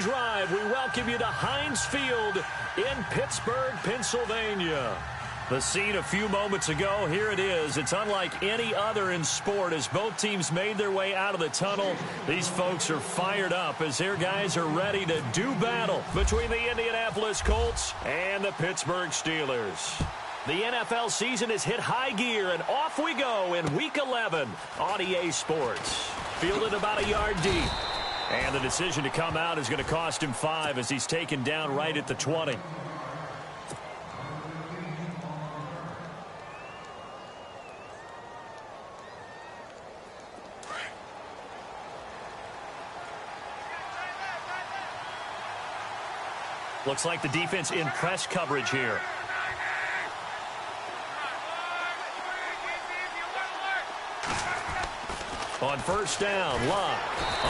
drive, we welcome you to Heinz Field in Pittsburgh, Pennsylvania. The scene a few moments ago, here it is. It's unlike any other in sport as both teams made their way out of the tunnel. These folks are fired up as their guys are ready to do battle between the Indianapolis Colts and the Pittsburgh Steelers. The NFL season has hit high gear, and off we go in Week 11 on EA Sports. Fielded about a yard deep. And the decision to come out is going to cost him 5 as he's taken down right at the 20. Looks like the defense in press coverage here. On first down, Luck.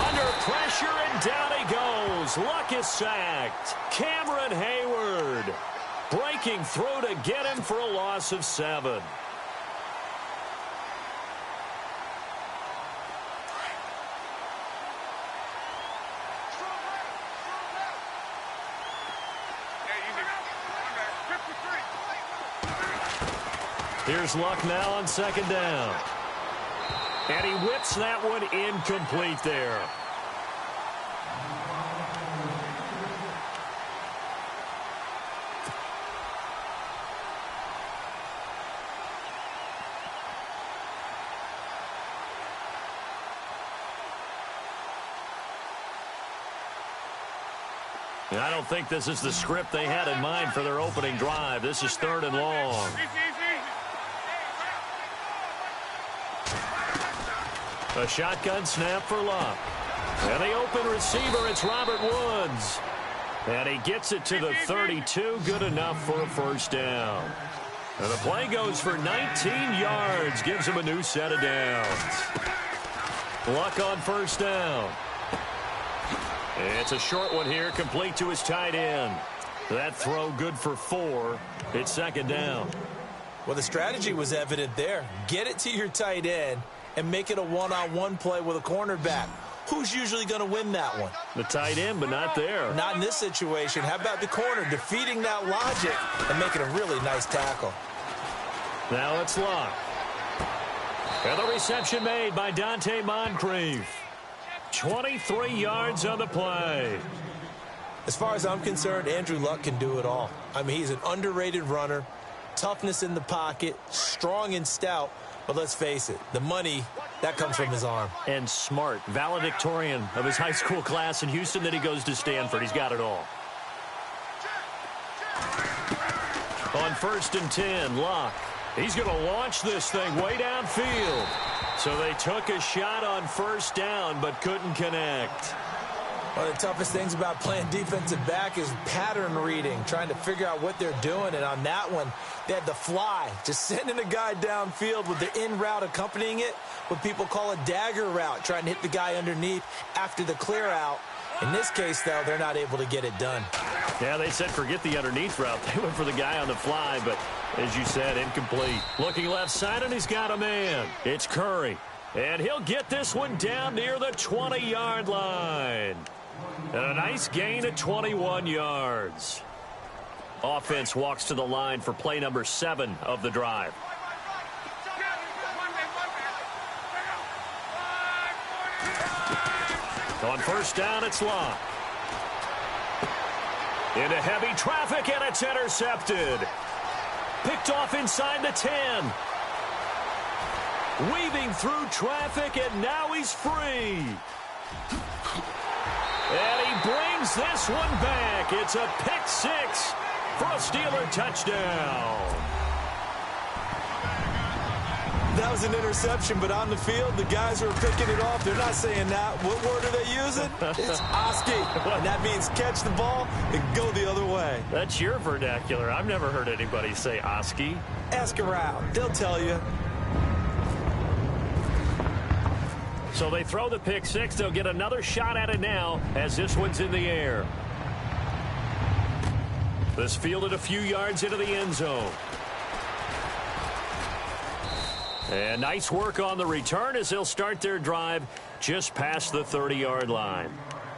Under pressure, and down he goes. Luck is sacked. Cameron Hayward breaking through to get him for a loss of 7. Here's Luck now on second down. And he whips that one incomplete there. I don't think this is the script they had in mind for their opening drive. This is 3rd and long. A shotgun snap for Luck. And the open receiver, it's Robert Woods. And he gets it to the 32, good enough for a first down. And the play goes for 19 yards, gives him a new set of downs. Luck on first down. It's a short one here, complete to his tight end. That throw good for 4. It's second down. Well, the strategy was evident there. Get it to your tight end and make it a one-on-one play with a cornerback. Who's usually going to win that one? The tight end, but not there. Not in this situation. How about the corner defeating that logic and making a really nice tackle? Now it's Luck. And the reception made by Dante Moncrief. 23 yards on the play. As far as I'm concerned, Andrew Luck can do it all. I mean, he's an underrated runner, toughness in the pocket, strong and stout. But let's face it, the money, that comes from his arm. And smart, valedictorian of his high school class in Houston, then he goes to Stanford. He's got it all. On 1st and 10, Luck. He's going to launch this thing way downfield. So they took a shot on first down, but couldn't connect. One of the toughest things about playing defensive back is pattern reading, trying to figure out what they're doing. And on that one, they had the fly, just sending a guy downfield with the in route accompanying it, what people call a dagger route, trying to hit the guy underneath after the clear out. In this case, though, they're not able to get it done. Yeah, they said forget the underneath route. They went for the guy on the fly, but as you said, incomplete. Looking left side, and he's got a man. It's Curry. And he'll get this one down near the 20-yard line. And a nice gain of 21 yards. Offense walks to the line for play number 7 of the drive. On first down, it's Luck. Into heavy traffic, and it's intercepted. Picked off inside the 10. Weaving through traffic, and now he's free. And he brings this one back. It's a pick 6 for a Steeler touchdown. That was an interception, but on the field, the guys who are picking it off, they're not saying that. What word are they using? It's Oski. And that means catch the ball and go the other way. That's your vernacular. I've never heard anybody say Oski. Ask around. They'll tell you. So they throw the pick 6. They'll get another shot at it now as this one's in the air. This fielded a few yards into the end zone. And nice work on the return as they'll start their drive just past the 30-yard line.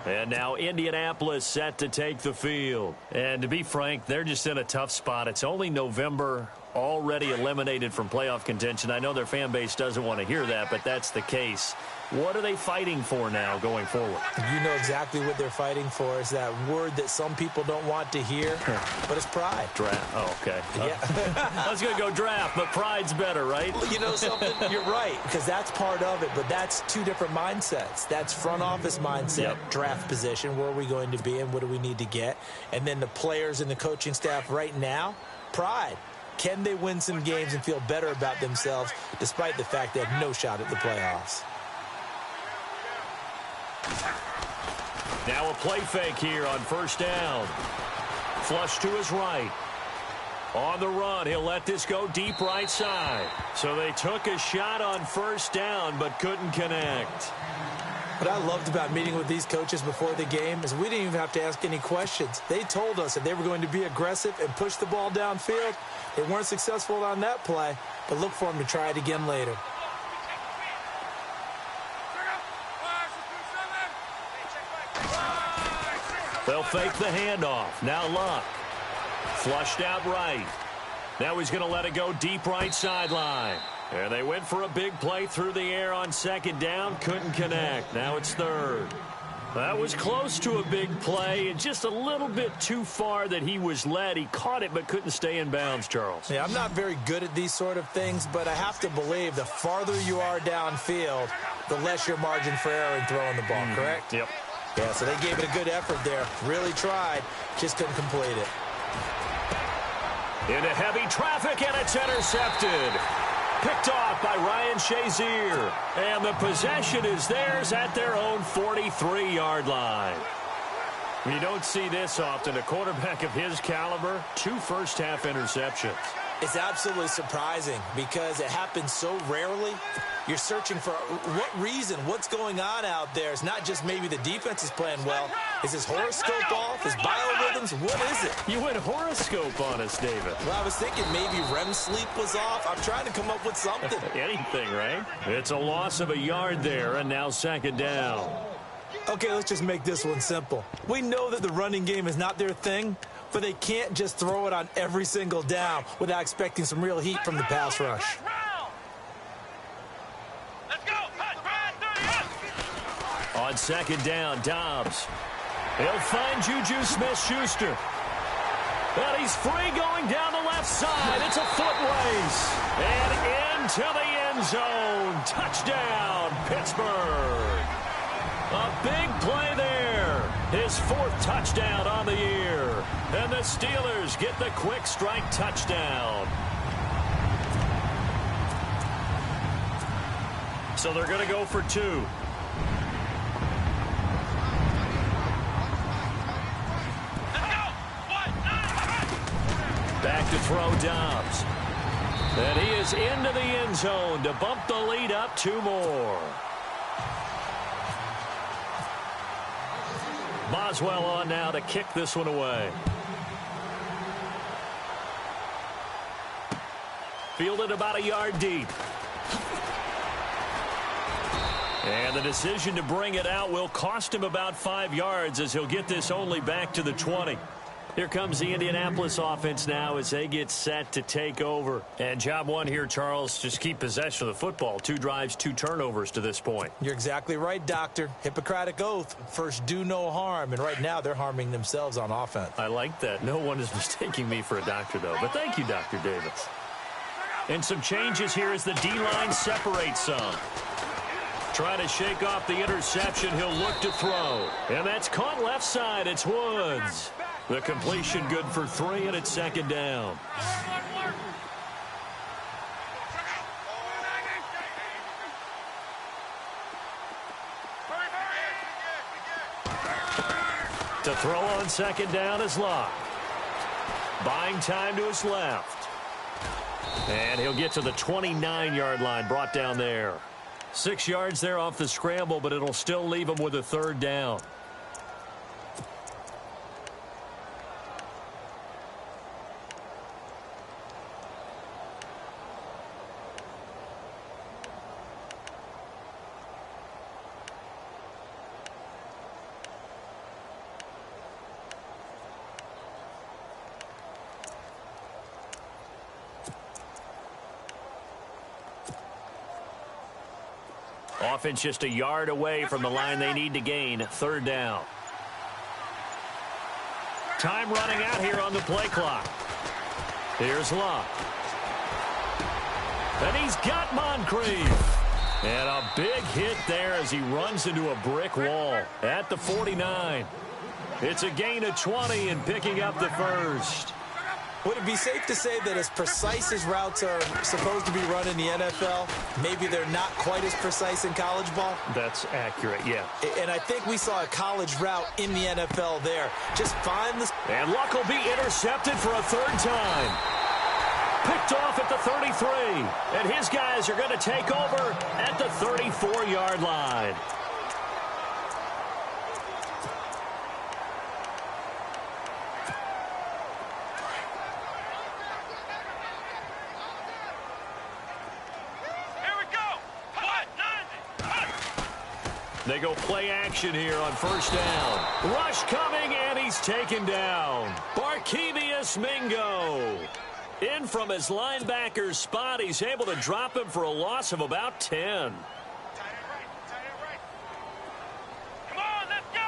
And now Indianapolis set to take the field. And to be frank, they're just in a tough spot. It's only November, already eliminated from playoff contention. I know their fan base doesn't want to hear that, but that's the case. What are they fighting for now going forward? You know exactly what they're fighting for. Is that word that some people don't want to hear, but it's pride. Draft. Oh, okay. Yeah. I was going to go draft, but pride's better, right? Well, you know something? You're right, because that's part of it, but that's two different mindsets. That's front office mindset, draft position, where are we going to be and what do we need to get? And then the players and the coaching staff right now, pride. Can they win some games and feel better about themselves despite the fact they have no shot at the playoffs? Now a play fake here on first down. Flush to his right. On the run, he'll let this go deep right side. So they took a shot on first down but couldn't connect. What I loved about meeting with these coaches before the game is we didn't even have to ask any questions. They told us that they were going to be aggressive and push the ball downfield. They weren't successful on that play, but look for them to try it again later. They'll fake the handoff. Now Luck. Flushed out right. Now he's going to let it go deep right sideline. And they went for a big play through the air on second down. Couldn't connect. Now it's third. That was close to a big play and just a little bit too far that he was led. He caught it but couldn't stay in bounds, Charles. Yeah, I'm not very good at these sort of things, but I have to believe the farther you are downfield, the less your margin for error in throwing the ball, correct? Yep. Yeah, so they gave it a good effort there. Really tried, just couldn't complete it. Into heavy traffic, and it's intercepted. Picked off by Ryan Shazier. And the possession is theirs at their own 43-yard line. You don't see this often. A quarterback of his caliber, 2 first-half interceptions. It's absolutely surprising because it happens so rarely. You're searching for what reason, what's going on out there. It's not just maybe the defense is playing well. Is his horoscope off? His biorhythms? What is it? You went horoscope on us, David. Well, I was thinking maybe REM sleep was off. I'm trying to come up with something. Anything, right? It's a loss of a yard there, and now second down. Okay, let's just make this one simple. We know that the running game is not their thing, but they can't just throw it on every single down without expecting some real heat from the pass rush. On second down, Dobbs. He'll find Juju Smith-Schuster. And he's free going down the left side. It's a foot race. And into the end zone. Touchdown, Pittsburgh. A big play there. His 4th touchdown on the year. And the Steelers get the quick strike touchdown. So they're going to go for 2. Back to throw Dobbs. And he is into the end zone to bump the lead up 2 more. Boswell on now to kick this one away. Fielded about a yard deep. And the decision to bring it out will cost him about 5 yards as he'll get this only back to the 20. Here comes the Indianapolis offense now as they get set to take over. And job one here, Charles, just keep possession of the football. 2 drives, 2 turnovers to this point. You're exactly right, Doctor. Hippocratic oath. First, do no harm. And right now, they're harming themselves on offense. I like that. No one is mistaking me for a doctor, though. But thank you, Dr. Davis. And some changes here as the D-line separates some. Trying to shake off the interception. He'll look to throw. And that's caught left side. It's Woods. The completion good for 3, and it's second down. To throw on second down is Luck. Buying time to his left. And he'll get to the 29-yard line, brought down there. 6 yards there off the scramble, but it'll still leave him with a 3rd down. Offense just a yard away from the line they need to gain. Third down. Time running out here on the play clock. Here's Luck. And he's got Moncrief. And a big hit there as he runs into a brick wall at the 49. It's a gain of 20 and picking up the first. Would it be safe to say that as precise as routes are supposed to be run in the NFL, maybe they're not quite as precise in college ball? That's accurate, yeah. And I think we saw a college route in the NFL there. Just find the... And Luck will be intercepted for a third time. Picked off at the 33. And his guys are going to take over at the 34-yard line. They go play action here on first down. Rush coming, and he's taken down. Barkevius Mingo. In from his linebacker's spot, he's able to drop him for a loss of about 10. Come on, let's go.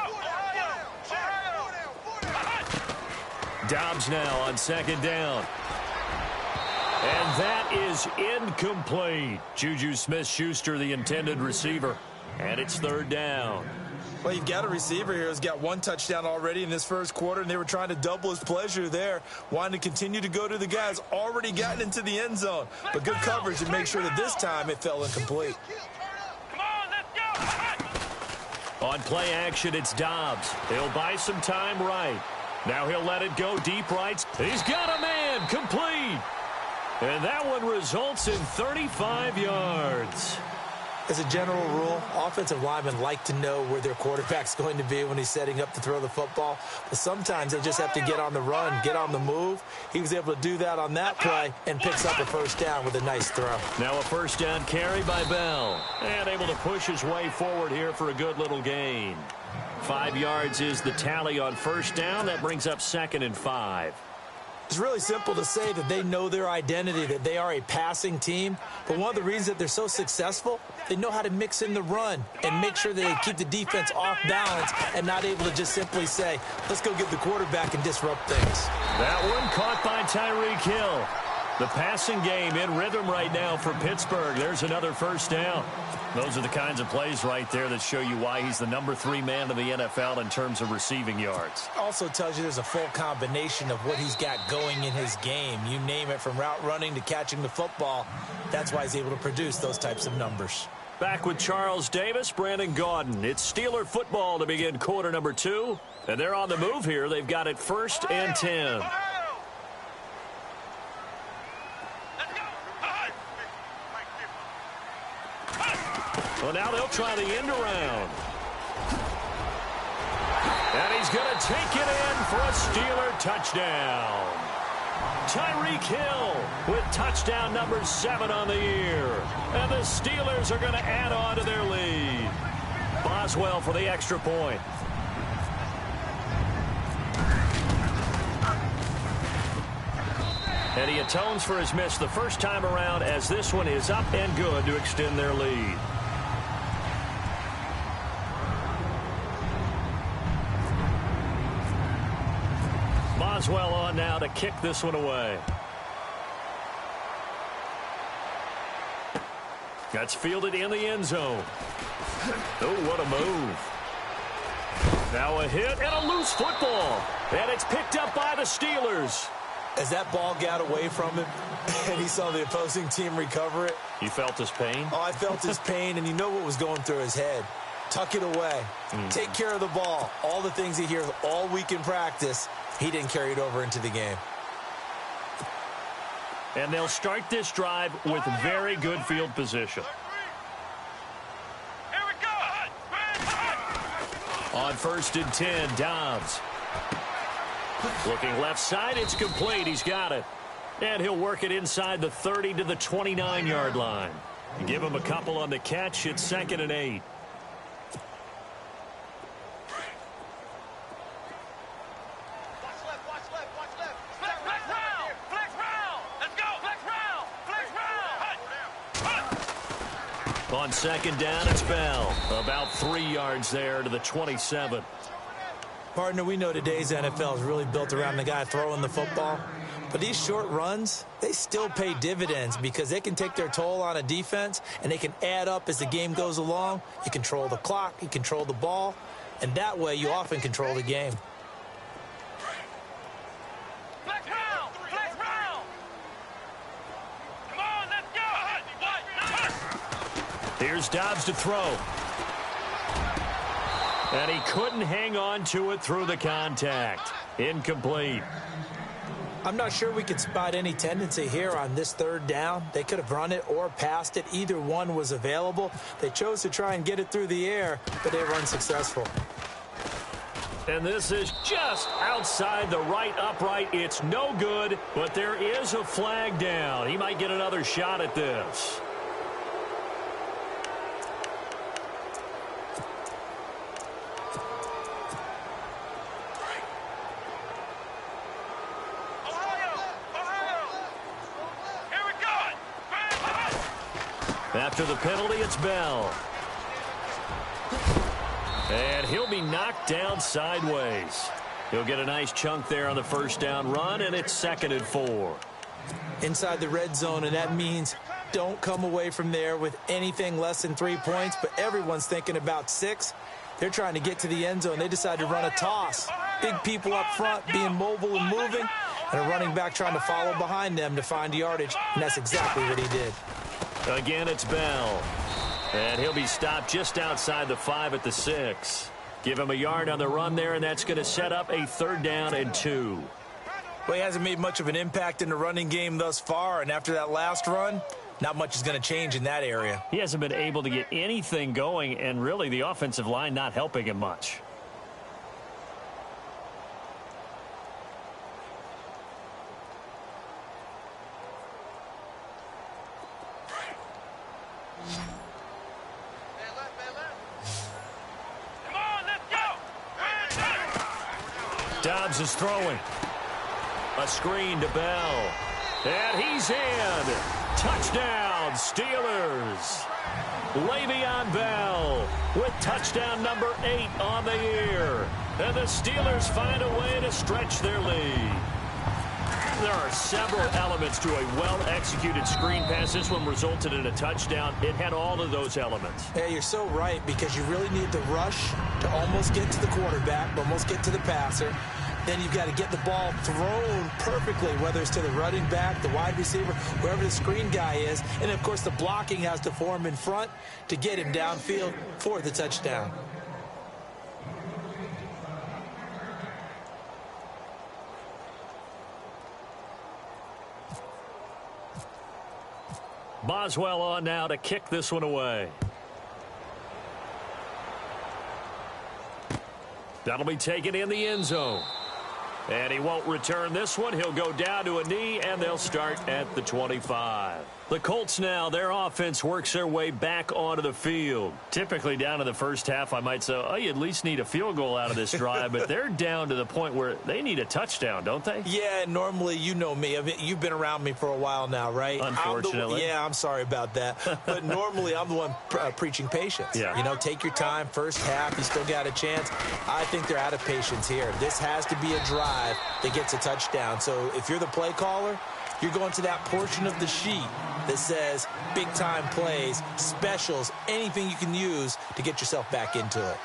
Dobbs now on second down. And that is incomplete. Juju Smith-Schuster, the intended receiver. And it's third down. Well, you've got a receiver here who's got one touchdown already in this first quarter, and they were trying to double his pleasure there, wanting to continue to go to the guys already gotten into the end zone. But good coverage to make sure that this time it fell incomplete. Come on, let's go. On play action, it's Dobbs. He'll buy some time right. Now he'll let it go deep right. He's got a man, complete. And that one results in 35 yards. As a general rule, offensive linemen like to know where their quarterback's going to be when he's setting up to throw the football. But sometimes they just have to get on the run, get on the move. He was able to do that on that play and picks up a first down with a nice throw. Now a first down carry by Bell. And able to push his way forward here for a good little gain. 5 yards is the tally on first down. That brings up 2nd and 5. It's really simple to say that they know their identity, that they are a passing team. But one of the reasons that they're so successful, they know how to mix in the run and make sure that they keep the defense off balance and not able to just simply say, let's go get the quarterback and disrupt things. That one caught by Tyreek Hill. The passing game in rhythm right now for Pittsburgh. There's another first down. Those are the kinds of plays right there that show you why he's the number 3 man in the NFL in terms of receiving yards. Also tells you there's a full combination of what he's got going in his game. You name it, from route running to catching the football. That's why he's able to produce those types of numbers. Back with Charles Davis, Brandon Gaudin. It's Steeler football to begin quarter number 2. And they're on the move here. They've got it 1st and 10. Well, now they'll try the end around. And he's going to take it in for a Steeler touchdown. Tyreek Hill with touchdown number 7 on the year. And the Steelers are going to add on to their lead. Boswell for the extra point. And he atones for his miss the first time around, as this one is up and good to extend their lead. Boswell on now to kick this one away. That's fielded in the end zone. Oh, what a move. Now a hit and a loose football. And it's picked up by the Steelers. As that ball got away from him and he saw the opposing team recover it. You felt his pain? Oh, I felt his pain, and you know what was going through his head. Tuck it away. Take care of the ball. All the things he hears all week in practice, he didn't carry it over into the game. And they'll start this drive with very good field position. Here we go. On 1st and 10, Dobbs. Looking left side, it's complete. He's got it. And he'll work it inside the 30 to the 29-yard line. Give him a couple on the catch. It's 2nd and 8. On second down, it's Bell. About 3 yards there to the 27. Partner, we know today's NFL is really built around the guy throwing the football. But these short runs, they still pay dividends because they can take their toll on a defense and they can add up as the game goes along. You control the clock, you control the ball, and that way you often control the game. Flex round! Flex round! Come on, let's go! Here's Dobbs to throw. And he couldn't hang on to it through the contact. Incomplete. I'm not sure we could spot any tendency here on this third down. They could have run it or passed it. Either one was available. They chose to try and get it through the air, but they were unsuccessful. And this is just outside the right upright. It's no good, but there is a flag down. He might get another shot at this. After the penalty, it's Bell. And he'll be knocked down sideways. He'll get a nice chunk there on the first down run, and it's 2nd and 4. Inside the red zone, and that means don't come away from there with anything less than 3 points, but everyone's thinking about 6. They're trying to get to the end zone. They decide to run a toss. Big people up front being mobile and moving, and a running back trying to follow behind them to find yardage, and that's exactly what he did. Again, it's Bell. And he'll be stopped just outside the 5 at the 6. Give him a yard on the run there, and that's going to set up a 3rd down and 2. Well, he hasn't made much of an impact in the running game thus far, and after that last run, not much is going to change in that area. He hasn't been able to get anything going, and really the offensive line not helping him much. Dobbs is throwing. A screen to Bell. And he's in. Touchdown, Steelers. Le'Veon Bell with touchdown number 8 on the year. And the Steelers find a way to stretch their lead. There are several elements to a well-executed screen pass. This one resulted in a touchdown. It had all of those elements. Yeah, you're so right, because you really need to rush to almost get to the quarterback, almost get to the passer. Then you've got to get the ball thrown perfectly, whether it's to the running back, the wide receiver, wherever the screen guy is. And, of course, the blocking has to form in front to get him downfield for the touchdown. Boswell on now to kick this one away. That'll be taken in the end zone. And he won't return this one. He'll go down to a knee, and they'll start at the 25. The Colts now, their offense works their way back onto the field. Typically down to the first half, I might say, oh, you at least need a field goal out of this drive. But they're down to the point where they need a touchdown, don't they? Yeah, normally, you know me. I mean, you've been around me for a while now, right? Unfortunately. I'm sorry about that. But normally, I'm the one preaching patience. Yeah. You know, take your time. First half, you still got a chance. I think they're out of patience here. This has to be a drive that gets a touchdown. So if you're the play caller, you're going to that portion of the sheet that says big-time plays, specials, anything you can use to get yourself back into it.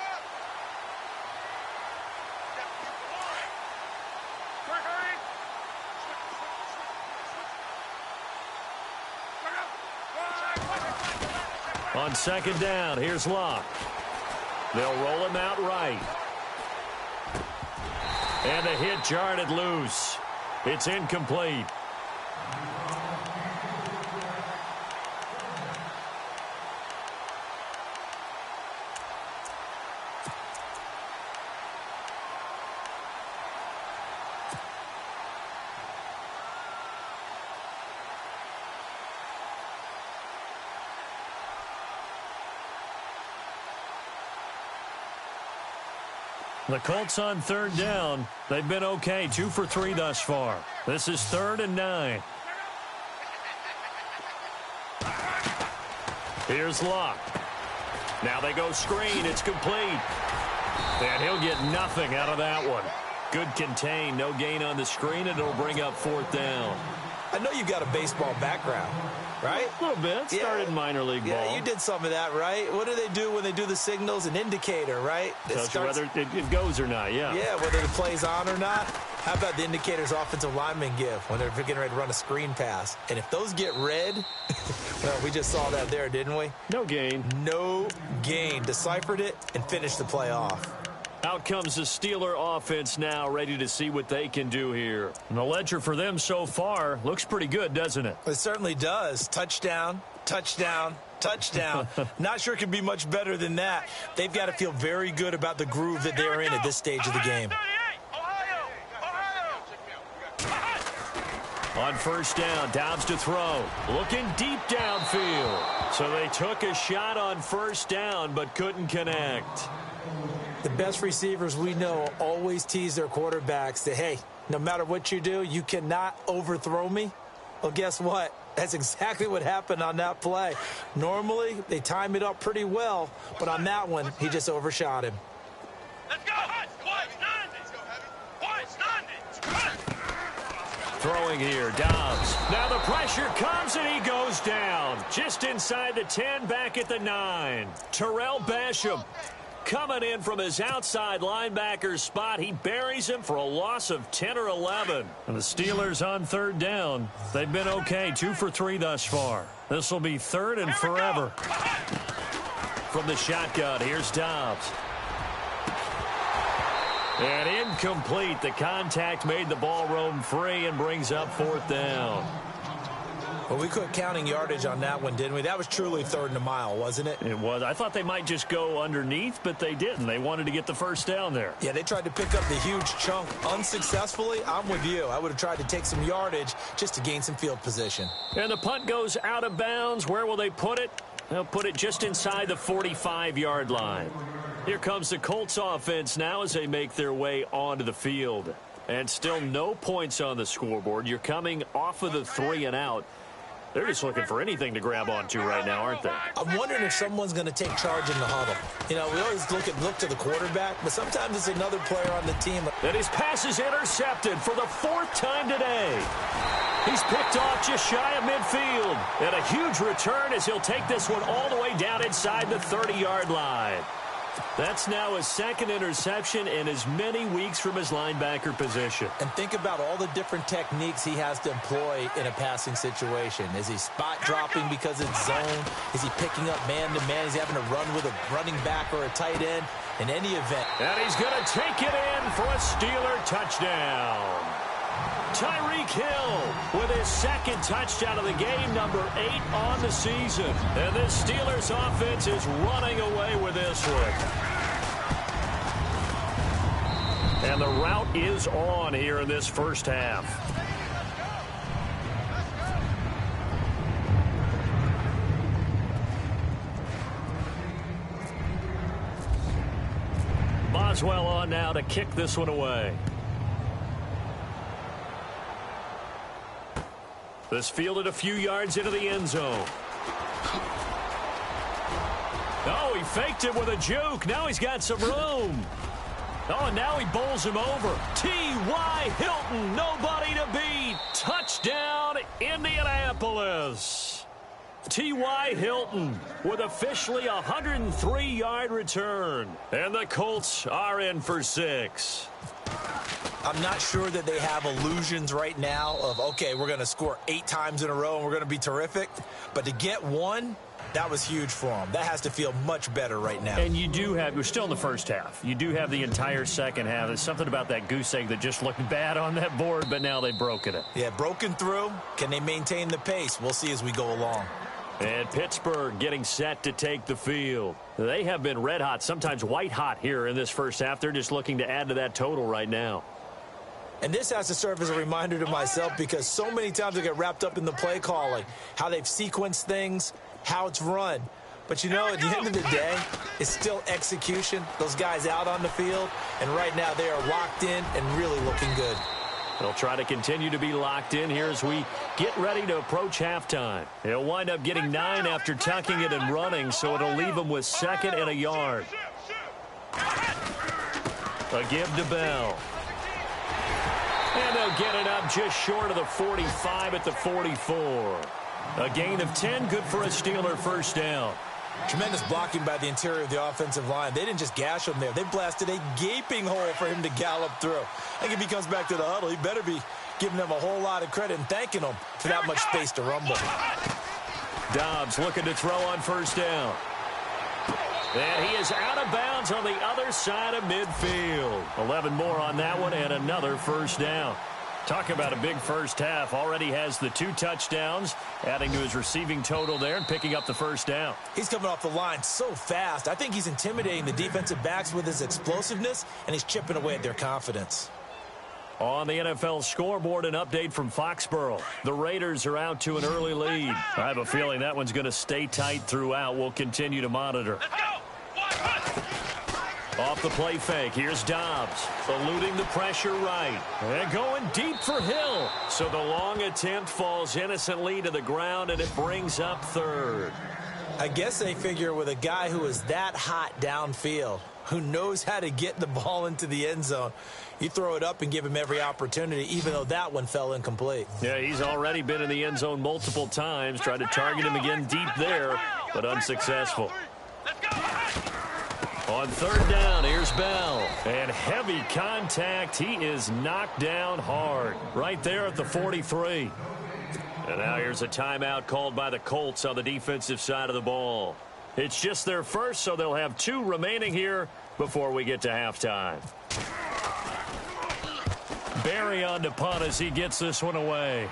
On second down, here's Locke. They'll roll him out right. And the hit jarred it loose. It's incomplete. The Colts on third down. They've been okay, 2 for 3 thus far. This is 3rd and 9. Here's Luck. Now they go screen. It's complete. And he'll get nothing out of that one. Good contain. No gain on the screen, and it'll bring up 4th down. I know you've got a baseball background, right? A little bit. Started minor league ball. Yeah, you did some of that, right? What do they do when they do the signals? An indicator, right? Tells you whether it goes or not, yeah. Yeah, whether the play's on or not. How about the indicators offensive linemen give when they're getting ready to run a screen pass? And if those get red, well, we just saw that there, didn't we? No gain. No gain. Deciphered it and finished the play off. Out comes the Steeler offense now, ready to see what they can do here. And the ledger for them so far looks pretty good, doesn't it? It certainly does. Touchdown, touchdown, touchdown. Not sure it can be much better than that. They've got to feel very good about the groove that they're in at this stage of the game. On 1st down, Dobbs to throw. Looking deep downfield. So they took a shot on 1st down, but couldn't connect. The best receivers we know always tease their quarterbacks that, hey, no matter what you do, you cannot overthrow me. Well, guess what? That's exactly what happened on that play. Normally, they time it up pretty well, but on that one, he just overshot him. Let's go. Throwing here, Dobbs. Now the pressure comes and he goes down. Just inside the 10, back at the 9. Terrell Basham coming in from his outside linebacker spot. He buries him for a loss of 10 or 11. And the Steelers on 3rd down. They've been okay, 2 for 3 thus far. This will be 3rd and forever. From the shotgun, here's Dobbs. And incomplete. The contact made the ball roam free and brings up 4th down. Well, we quit counting yardage on that one, didn't we? That was truly 3rd and a mile, wasn't it? It was. I thought they might just go underneath, but they didn't. They wanted to get the 1st down there. Yeah, they tried to pick up the huge chunk unsuccessfully. I'm with you. I would have tried to take some yardage just to gain some field position. And the punt goes out of bounds. Where will they put it? They'll put it just inside the 45-yard line. Here comes the Colts offense now as they make their way onto the field. And still no points on the scoreboard. You're coming off of the 3 and out. They're just looking for anything to grab onto right now, aren't they? I'm wondering if someone's going to take charge in the huddle. You know, we always look to the quarterback, but sometimes it's another player on the team. And his pass is intercepted for the 4th time today. He's picked off just shy of midfield. And a huge return as he'll take this one all the way down inside the 30-yard line. That's now his 2nd interception in as many weeks from his linebacker position. And think about all the different techniques he has to employ in a passing situation. Is he spot dropping because it's zone? Is he picking up man-to-man? Is he having to run with a running back or a tight end? In any event. And he's going to take it in for a Steeler touchdown. Tyreek Hill with his 2nd touchdown of the game, number 8 on the season. And this Steelers offense is running away with this one. And the route is on here in this 1st half. Boswell on now to kick this one away. This fielded a few yards into the end zone. Oh, he faked it with a juke. Now he's got some room. Oh, and now he bowls him over. T.Y. Hilton, nobody to beat. Touchdown, Indianapolis. T.Y. Hilton with officially a 103-yard return. And the Colts are in for 6. I'm not sure that they have illusions right now of, okay, we're going to score 8 times in a row and we're going to be terrific. But to get 1, that was huge for them. That has to feel much better right now. And you do have, we're still in the 1st half. You do have the entire 2nd half. There's something about that goose egg that just looked bad on that board, but now they've broken it. Yeah, broken through. Can they maintain the pace? We'll see as we go along. And Pittsburgh getting set to take the field. They have been red hot, sometimes white hot here in this 1st half. They're just looking to add to that total right now. And this has to serve as a reminder to myself because so many times I get wrapped up in the play calling, how they've sequenced things, how it's run. But, you know, at the end of the day, it's still execution. Those guys out on the field, and right now they are locked in and really looking good. They'll try to continue to be locked in here as we get ready to approach halftime. He'll wind up getting 9 after tucking it and running, so it'll leave him with 2nd and a yard. A give to Bell. And they'll get it up just short of the 45 at the 44. A gain of 10, good for a Steeler first down. Tremendous blocking by the interior of the offensive line. They didn't just gash him there. They blasted a gaping hole for him to gallop through. I think if he comes back to the huddle, he better be giving them a whole lot of credit and thanking them for that much space to rumble. Dobbs looking to throw on first down. And he is out of bounds on the other side of midfield. 11 more on that one and another first down. Talk about a big first half. Already has the 2 touchdowns, adding to his receiving total there and picking up the first down. He's coming off the line so fast. I think he's intimidating the defensive backs with his explosiveness, and he's chipping away at their confidence. On the NFL scoreboard, an update from Foxborough. The Raiders are out to an early lead. I have a feeling that one's going to stay tight throughout. We'll continue to monitor. Let's go. Off the play fake, here's Dobbs, eluding the pressure right, and going deep for Hill. So the long attempt falls innocently to the ground, and it brings up 3rd. I guess they figure with a guy who is that hot downfield, who knows how to get the ball into the end zone, you throw it up and give him every opportunity, even though that one fell incomplete. Yeah, he's already been in the end zone multiple times, tried to target him again deep there, but unsuccessful. Let's go. On 3rd down, here's Bell. And heavy contact. He is knocked down hard. Right there at the 43. And now here's a timeout called by the Colts on the defensive side of the ball. It's just their first, so they'll have 2 remaining here before we get to halftime. Barry on to punt as he gets this one away.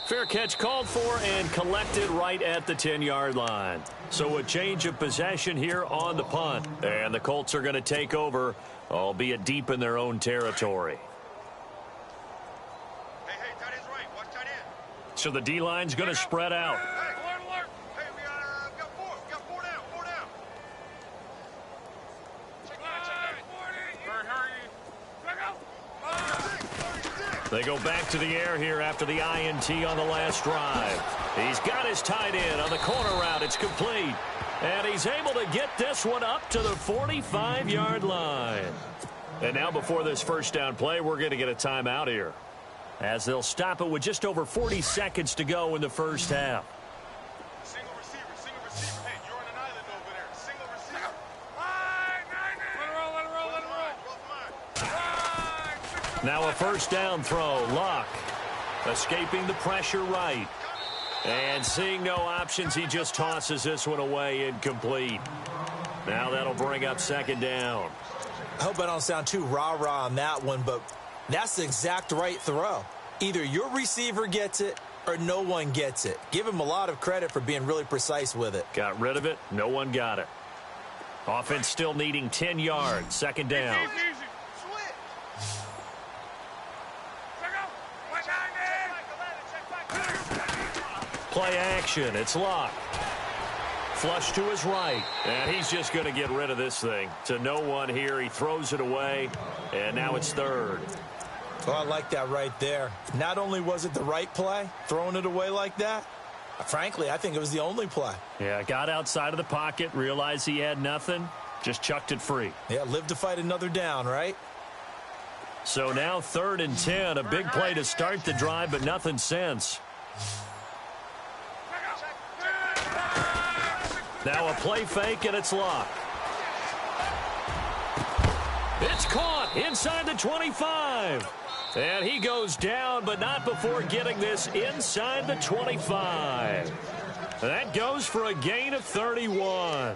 Fair catch called for and collected right at the 10-yard line. So a change of possession here on the punt. And the Colts are going to take over, albeit deep in their own territory. Hey, tight end's right. Watch tight end. So the D-line's going to spread out. Hey, alert. Hey, we got 4. We got 4 down. 4 down. Check that. Hurry. They go back to the air here after the INT on the last drive. He's got his tight end on the corner route. It's complete. And he's able to get this one up to the 45-yard line. And now before this first down play, we're going to get a timeout here, as they'll stop it with just over 40 seconds to go in the first half. Single receiver. Hey, you're on an island over there. Single receiver. Let it roll. Now a first down throw. Luck escaping the pressure right. And seeing no options, he just tosses this one away, incomplete. Now that'll bring up 2nd down. I hope I don't sound too rah-rah on that one, but that's the exact right throw. Either your receiver gets it or no one gets it. Give him a lot of credit for being really precise with it. Got rid of it. No one got it. Offense still needing 10 yards. 2nd down. Easy. Play action. It's Luck. Flush to his right. And he's just going to get rid of this thing. To no one here. He throws it away. And now it's 3rd. Oh, I like that right there. Not only was it the right play, throwing it away like that, frankly, I think it was the only play. Yeah, got outside of the pocket, realized he had nothing, just chucked it free. Yeah, live to fight another down, right? So now 3rd and 10, a big play to start the drive, but nothing since. Now a play fake, and it's Luck. It's caught inside the 25. And he goes down, but not before getting this inside the 25. That goes for a gain of 31.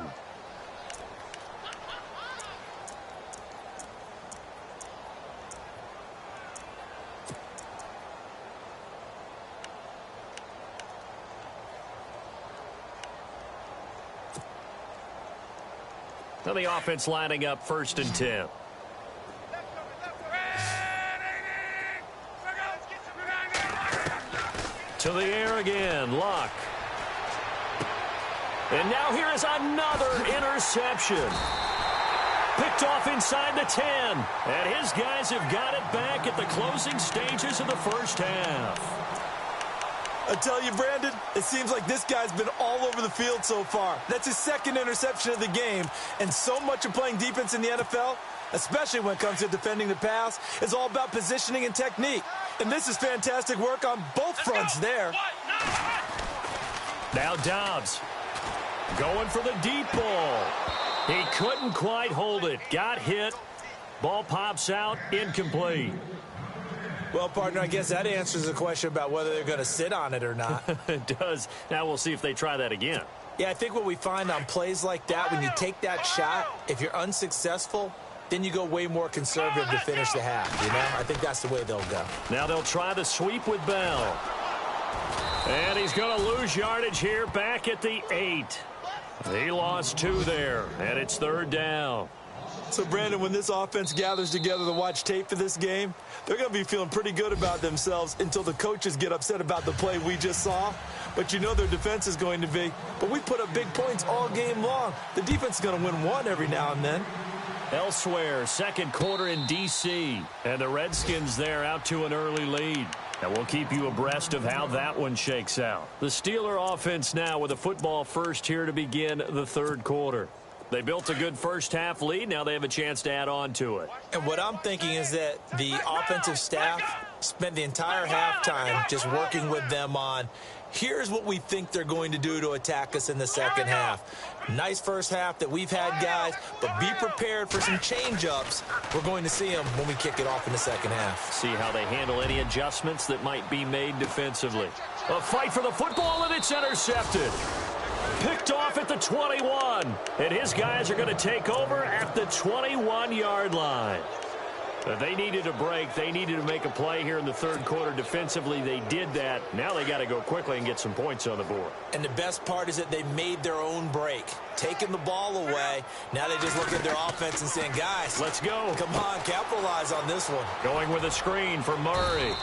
Now the offense lining up 1st and 10. To the air again, Luck. And now here is another interception. Picked off inside the 10. And his guys have got it back at the closing stages of the first half. I tell you, Brandon, it seems like this guy's been all over the field so far. That's his second interception of the game. And so much of playing defense in the NFL, especially when it comes to defending the pass, is all about positioning and technique. And this is fantastic work on both fronts there. Now Dobbs going for the deep ball. He couldn't quite hold it. Got hit. Ball pops out. Incomplete. Well, partner, I guess that answers the question about whether they're going to sit on it or not. It does. Now we'll see if they try that again. Yeah, I think what we find on plays like that, when you take that shot, if you're unsuccessful, then you go way more conservative to finish the half, you know? I think that's the way they'll go. Now they'll try the sweep with Bell. And he's going to lose yardage here back at the 8. He lost 2 there, and it's third down. So, Brandon, when this offense gathers together to watch tape for this game, they're going to be feeling pretty good about themselves until the coaches get upset about the play we just saw. But you know their defense is going to be. But we put up big points all game long. The defense is going to win one every now and then. Elsewhere, second quarter in D.C. And the Redskins there out to an early lead. And we'll keep you abreast of how that one shakes out. The Steeler offense now with a football first here to begin the third quarter. They built a good first-half lead. Now they have a chance to add on to it. And what I'm thinking is that the offensive staff spent the entire halftime just working with them on, here's what we think they're going to do to attack us in the second half. Nice first half that we've had, guys, but be prepared for some change-ups. We're going to see them when we kick it off in the second half. See how they handle any adjustments that might be made defensively. A fight for the football, and it's intercepted. Picked off at the 21. And his guys are going to take over at the 21-yard line. They needed a break. They needed to make a play here in the third quarter. Defensively, they did that. Now they got to go quickly and get some points on the board. And the best part is that they made their own break. Taking the ball away. Now they just look at their offense and saying, guys, let's go. Come on, capitalize on this one. Going with a screen for Murray.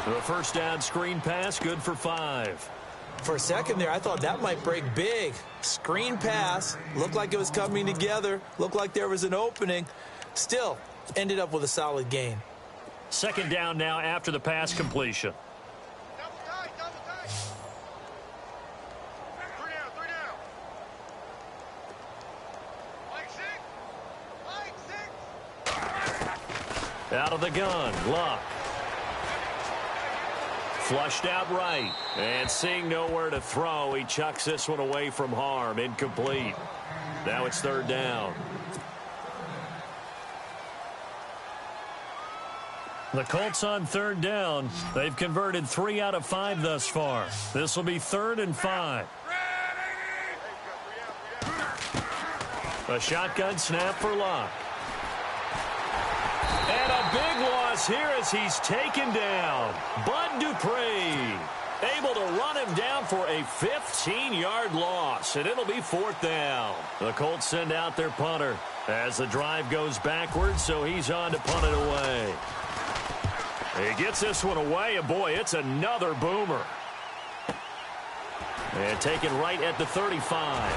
The first down screen pass, good for 5. For a second there, I thought that might break big. Screen pass. Looked like it was coming together. Looked like there was an opening. Still, ended up with a solid gain. Second down now after the pass completion. Double tight. 3 down. Mike six. Out of the gun, Luck. Flushed out right. And seeing nowhere to throw, he chucks this one away from harm. Incomplete. Now it's third down. The Colts on third down. They've converted 3 out of 5 thus far. This will be 3rd and 5. A shotgun snap for Luck. And a big loss here as he's taken down. Bud Dupree able to run him down for a 15-yard loss, and it'll be 4th down. The Colts send out their punter as the drive goes backwards, so he's on to punt it away. He gets this one away, and boy, it's another boomer. And taken right at the 35.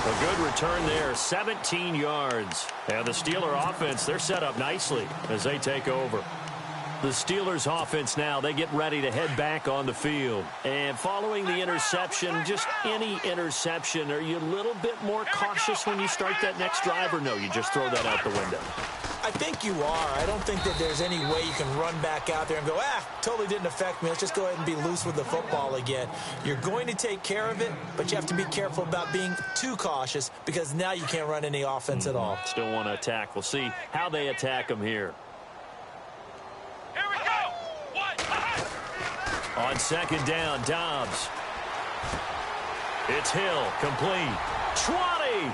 A good return there, 17 yards. And the Steeler offense, they're set up nicely as they take over. The Steelers offense now, they get ready to head back on the field. And following the interception, just any interception, are you a little bit more cautious when you start that next drive, or no, you just throw that out the window? I think you are. I don't think that there's any way you can run back out there and go, totally didn't affect me. Let's just go ahead and be loose with the football again. You're going to take care of it, but you have to be careful about being too cautious because now you can't run any offense at all. Still want to attack. We'll see how they attack them here. Here we go. On second down, Dobbs. It's Hill, complete. 20.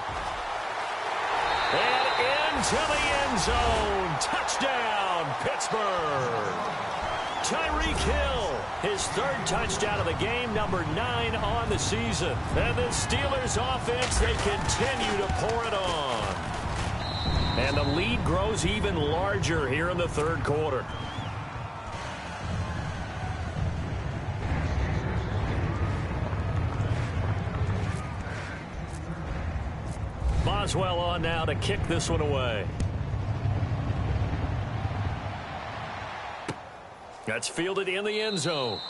And into the end zone. Touchdown, Pittsburgh. Tyreek Hill, his 3rd touchdown of the game, number 9 on the season. And the Steelers offense, they continue to pour it on. And the lead grows even larger here in the third quarter. Boswell on now to kick this one away. That's fielded in the end zone.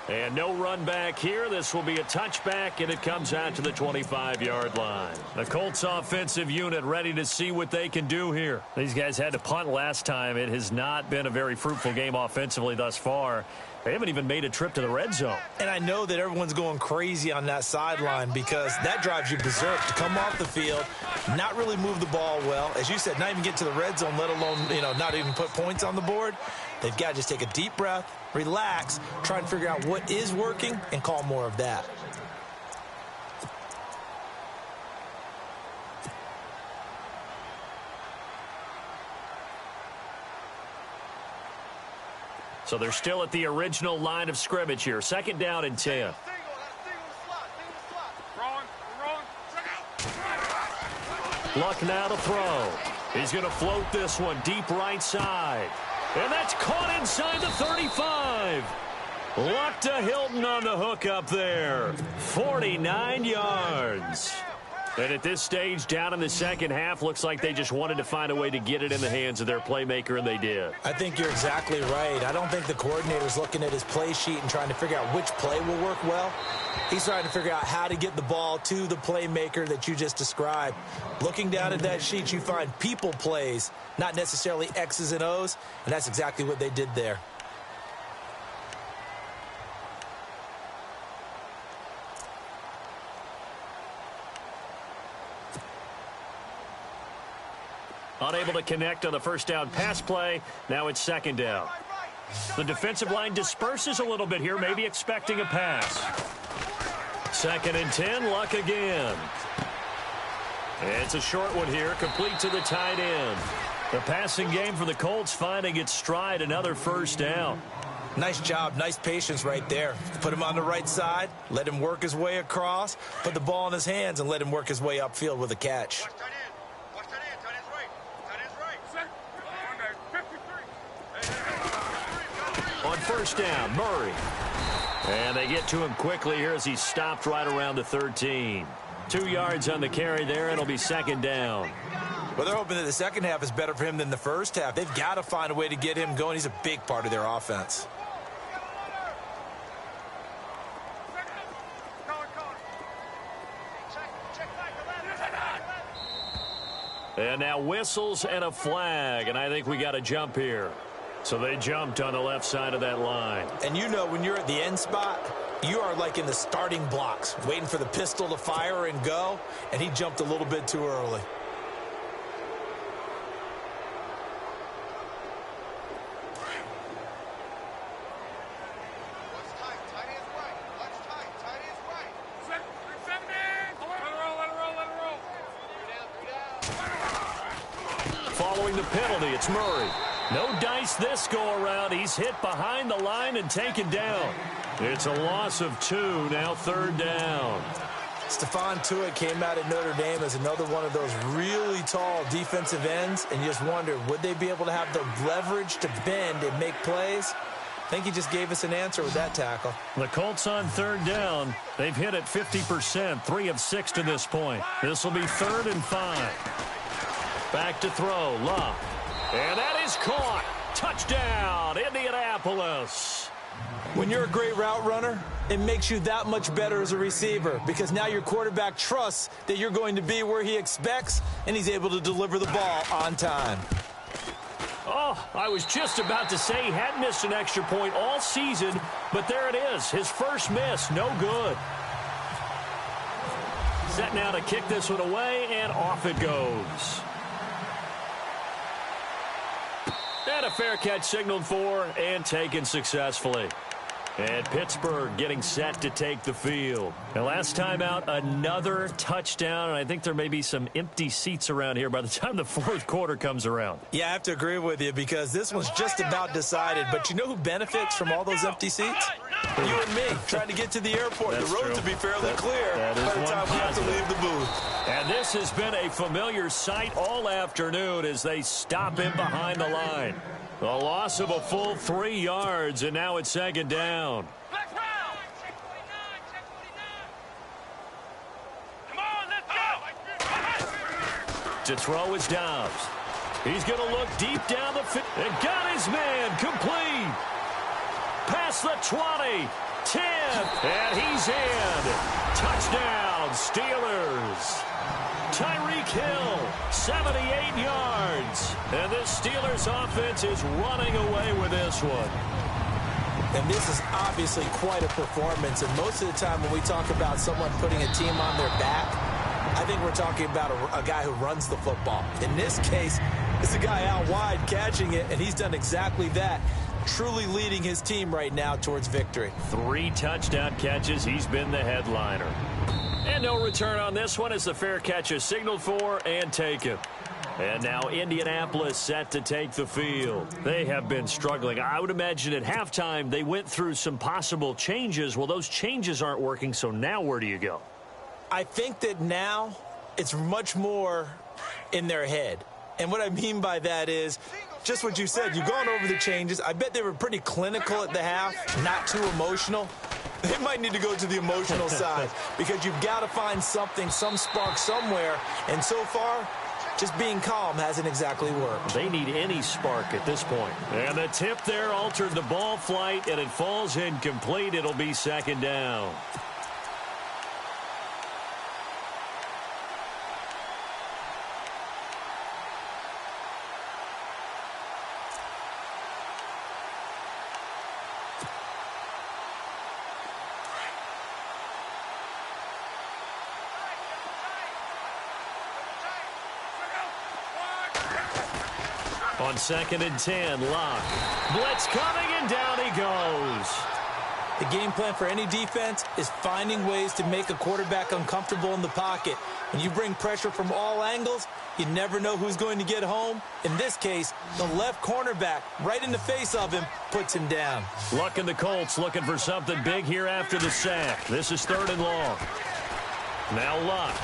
And no run back here. This will be a touchback, and it comes out to the 25-yard line. The Colts offensive unit ready to see what they can do here. These guys had to punt last time. It has not been a very fruitful game offensively thus far. They haven't even made a trip to the red zone. And I know that everyone's going crazy on that sideline because that drives you berserk to come off the field, not really move the ball well. As you said, not even get to the red zone, let alone, not even put points on the board. They've got to just take a deep breath, relax, try and figure out what is working, and call more of that. So they're still at the original line of scrimmage here. Second down and 10. Luck now to throw. He's going to float this one deep right side. And that's caught inside the 35. Luck to Hilton on the hook up there. 49 yards. And at this stage, down in the second half, looks like they just wanted to find a way to get it in the hands of their playmaker, and they did. I think you're exactly right. I don't think the coordinator's looking at his play sheet and trying to figure out which play will work well. He's trying to figure out how to get the ball to the playmaker that you just described. Looking down at that sheet, you find people plays, not necessarily X's and O's, and that's exactly what they did there. Unable to connect on the first down pass play. Now it's second down. The defensive line disperses a little bit here, maybe expecting a pass. Second and 10, Luck again. It's a short one here, complete to the tight end. The passing game for the Colts finding its stride, another first down. Nice job, nice patience right there. Put him on the right side, let him work his way across, put the ball in his hands, and let him work his way upfield with a catch. On first down, Murray. And they get to him quickly here as he stopped right around the 13. 2 yards on the carry there. It'll be second down. Well, they're hoping that the second half is better for him than the first half. They've got to find a way to get him going. He's a big part of their offense. And now whistles and a flag, and I think we got a jump here. So they jumped on the left side of that line. And when you're at the end spot, you are like in the starting blocks, waiting for the pistol to fire and go, and he jumped a little bit too early. Following the penalty, it's Murray. No dice this go-around. He's hit behind the line and taken down. It's a loss of 2, now third down. Stephon Tuitt came out at Notre Dame as another one of those really tall defensive ends, and you just wonder, would they be able to have the leverage to bend and make plays? I think he just gave us an answer with that tackle. The Colts on third down. They've hit it 50%, 3 of 6 to this point. This will be 3rd and 5. Back to throw, Luck. And that is caught. Touchdown, Indianapolis. When you're a great route runner, it makes you that much better as a receiver because now your quarterback trusts that you're going to be where he expects, and he's able to deliver the ball on time. Oh, I was just about to say he hadn't missed an extra point all season, but there it is. His first miss, no good. Set now to kick this one away, and off it goes. And a fair catch signaled for and taken successfully. And Pittsburgh getting set to take the field. And last time out, another touchdown. And I think there may be some empty seats around here by the time the fourth quarter comes around. Yeah, I have to agree with you because this one's just about decided. But you know who benefits from all those empty seats? You and me, trying to get to the airport. That's the road true. to be fairly clear by the time we have to leave the booth. And this has been a familiar sight all afternoon as they stop him behind the line. A loss of a full 3 yards, and now it's second down. To throw is Dobbs. He's going to look deep down the field and got his man complete. Past the 20, 10, and he's in. Touchdown, Steelers. Tyreek Hill, 78 yards. And this Steelers offense is running away with this one. And this is obviously quite a performance. And most of the time when we talk about someone putting a team on their back, I think we're talking about a guy who runs the football. In this case, it's a guy out wide catching it, and he's done exactly that, truly leading his team right now towards victory. 3 touchdown catches. He's been the headliner. And no return on this one as the fair catch is signaled for and taken. And now Indianapolis set to take the field. They have been struggling. I would imagine at halftime they went through some possible changes. Well, those changes aren't working, so now where do you go? I think that now it's much more in their head. And what I mean by that is just what you said. You've gone over the changes. I bet they were pretty clinical at the half, not too emotional. They might need to go to the emotional side because you've got to find something, some spark somewhere. And so far, just being calm hasn't exactly worked. They need any spark at this point. And the tip there altered the ball flight, and it falls incomplete. It'll be second down. On 2nd and 10, Locke. Blitz coming, and down he goes. The game plan for any defense is finding ways to make a quarterback uncomfortable in the pocket. When you bring pressure from all angles, you never know who's going to get home. In this case, the left cornerback, right in the face of him, puts him down. Luck and the Colts looking for something big here after the sack. This is 3rd and long. Now Luck.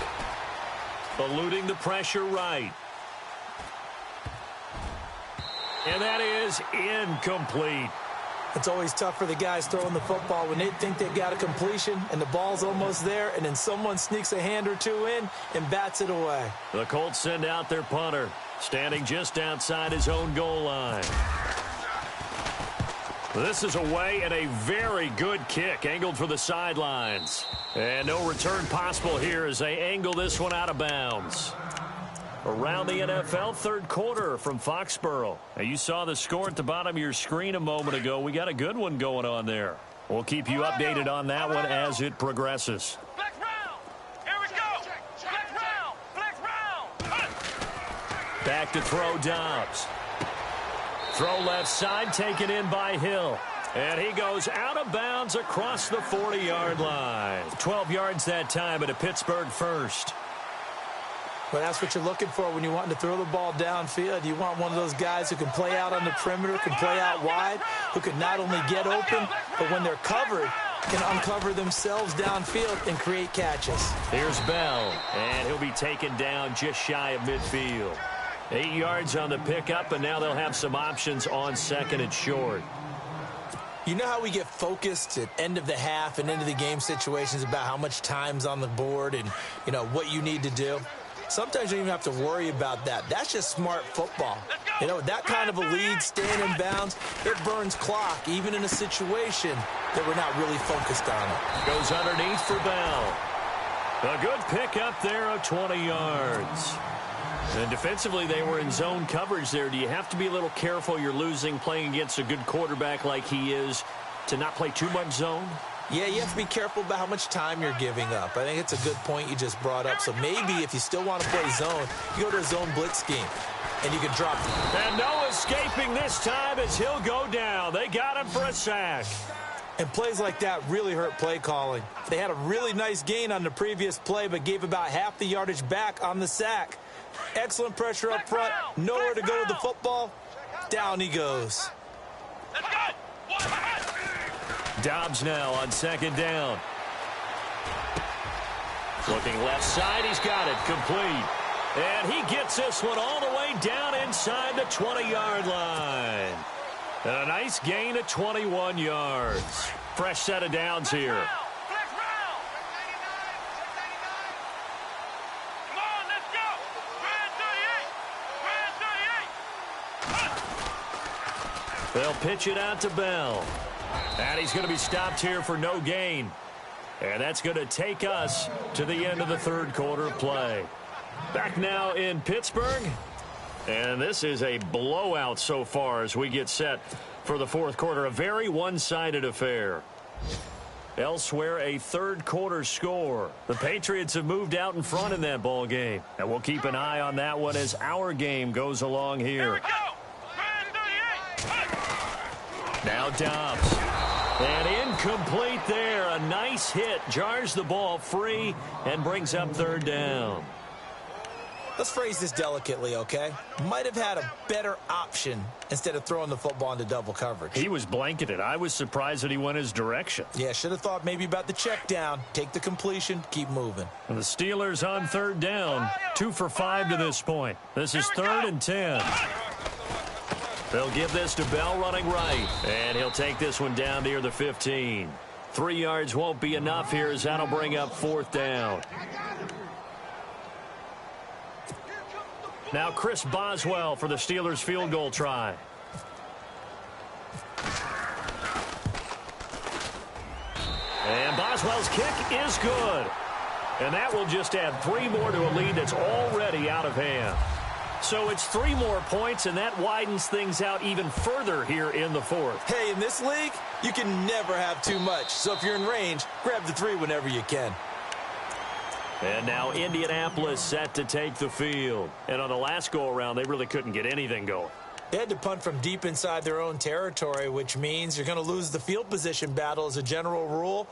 Eluding the pressure right. And that is incomplete. It's always tough for the guys throwing the football when they think they've got a completion and the ball's almost there, and then someone sneaks a hand or two in and bats it away. The Colts send out their punter, standing just outside his own goal line. This is away and a very good kick, angled for the sidelines. And no return possible here as they angle this one out of bounds. Around the NFL, 3rd quarter from Foxborough. Now, you saw the score at the bottom of your screen a moment ago. We got a good one going on there. We'll keep you updated on that one as it progresses. Flex round. Here we go. Flex round. Flex round. Back to throw Dobbs. Throw left side, taken in by Hill. And he goes out of bounds across the 40-yard line. 12 yards that time, and a Pittsburgh first. Well, that's what you're looking for when you want to throw the ball downfield. You want one of those guys who can play out on the perimeter, can play out wide, who can not only get open, but when they're covered, can uncover themselves downfield and create catches. Here's Bell, and he'll be taken down just shy of midfield. 8 yards on the pickup, and now they'll have some options on 2nd and short. You know how we get focused at end of the half and into the game situations about how much time's on the board and, you know, what you need to do? Sometimes you don't even have to worry about that. That's just smart football. You know, that kind of a lead, staying in bounds, it burns clock, even in a situation that we're not really focused on it. Goes underneath for Bell. A good pickup there of 20 yards. And defensively, they were in zone coverage there. Do you have to be a little careful? You're losing playing against a good quarterback like he is to not play too much zone? Yeah, you have to be careful about how much time you're giving up. I think it's a good point you just brought up. So maybe if you still want to play zone, you go to a zone blitz scheme, and you can drop it. And no escaping this time as he'll go down. They got him for a sack. And plays like that really hurt play calling. They had a really nice gain on the previous play, but gave about half the yardage back on the sack. Excellent pressure up front. Nowhere to go with the football. Down he goes. That's good. Dobbs now on 2nd down. Looking left side. He's got it complete. And he gets this one all the way down inside the 20-yard line. And a nice gain of 21 yards. Fresh set of downs here. Flex round. Come on, let's go. 3 and 30. They'll pitch it out to Bell. And he's going to be stopped here for no gain. And that's going to take us to the end of the third quarter of play. Back now in Pittsburgh. And this is a blowout so far as we get set for the fourth quarter. A very one-sided affair. Elsewhere, a third quarter score. The Patriots have moved out in front in that ball game. And we'll keep an eye on that one as our game goes along here. Now Dobbs. And incomplete there. A nice hit. Jars the ball free and brings up third down. Let's phrase this delicately, okay? Might have had a better option instead of throwing the football into double coverage. He was blanketed. I was surprised that he went his direction. Yeah, should have thought maybe about the check down. Take the completion, keep moving. And the Steelers on third down. 2 for 5 to this point. This is 3rd and 10. They'll give this to Bell running right. And he'll take this one down near the 15. 3 yards won't be enough here as that'll bring up 4th down. Now Chris Boswell for the Steelers field goal try. And Boswell's kick is good. And that will just add 3 more to a lead that's already out of hand. So it's 3 more points, and that widens things out even further here in the fourth. Hey, in this league, you can never have too much. So if you're in range, grab the 3 whenever you can. And now Indianapolis set to take the field. And on the last go-around, they really couldn't get anything going. They had to punt from deep inside their own territory, which means you're going to lose the field position battle as a general rule.